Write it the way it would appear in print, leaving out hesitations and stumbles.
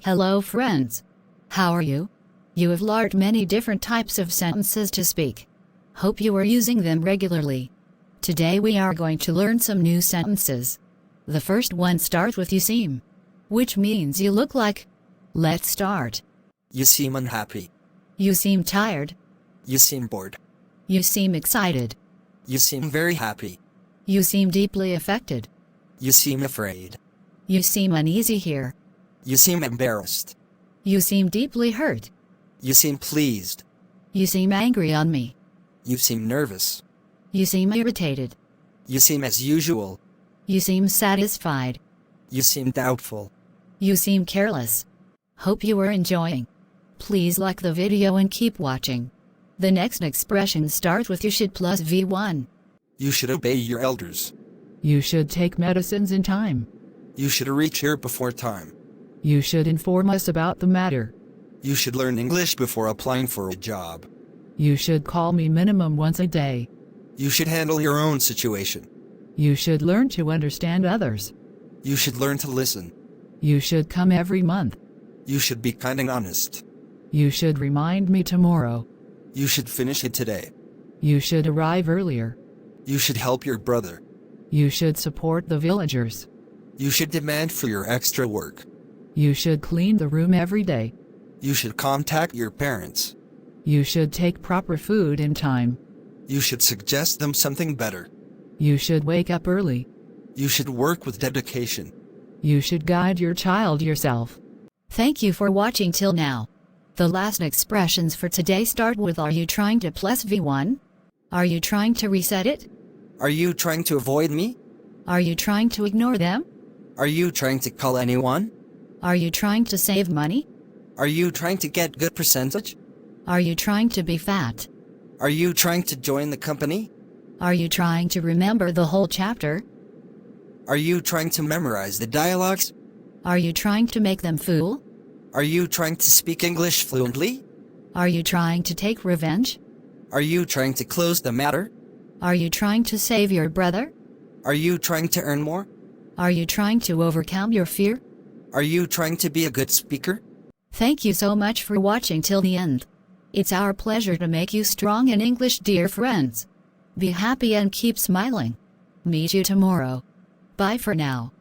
Hello friends. How are you? You have learned many different types of sentences to speak. Hope you are using them regularly. Today we are going to learn some new sentences. The first one starts with you seem, which means you look like. Let's start. You seem unhappy. You seem tired. You seem bored. You seem excited. You seem very happy. You seem deeply affected. You seem afraid. You seem uneasy here. You seem embarrassed. You seem deeply hurt. You seem pleased. You seem angry on me. You seem nervous. You seem irritated. You seem as usual. You seem satisfied. You seem doubtful. You seem careless. Hope you are enjoying. Please like the video and keep watching. The next expression starts with you should plus V1. You should obey your elders. You should take medicines in time. You should reach here before time. You should inform us about the matter. You should learn English before applying for a job. You should call me minimum once a day. You should handle your own situation. You should learn to understand others. You should learn to listen. You should come every month. You should be kind and honest. You should remind me tomorrow. You should finish it today. You should arrive earlier. You should help your brother. You should support the villagers. You should demand for your extra work. You should clean the room every day. You should contact your parents. You should take proper food in time. You should suggest them something better. You should wake up early. You should work with dedication. You should guide your child yourself. Thank you for watching till now. The last expressions for today start with are you trying to plus V1? Are you trying to reset it? Are you trying to avoid me? Are you trying to ignore them? Are you trying to call anyone? Are you trying to save money? Are you trying to get good percentage? Are you trying to be fat? Are you trying to join the company? Are you trying to remember the whole chapter? Are you trying to memorize the dialogues? Are you trying to make them fool? Are you trying to speak English fluently? Are you trying to take revenge? Are you trying to close the matter? Are you trying to save your brother? Are you trying to earn more? Are you trying to overcome your fear? Are you trying to be a good speaker? Thank you so much for watching till the end. It's our pleasure to make you strong in English, dear friends. Be happy and keep smiling. Meet you tomorrow. Bye for now.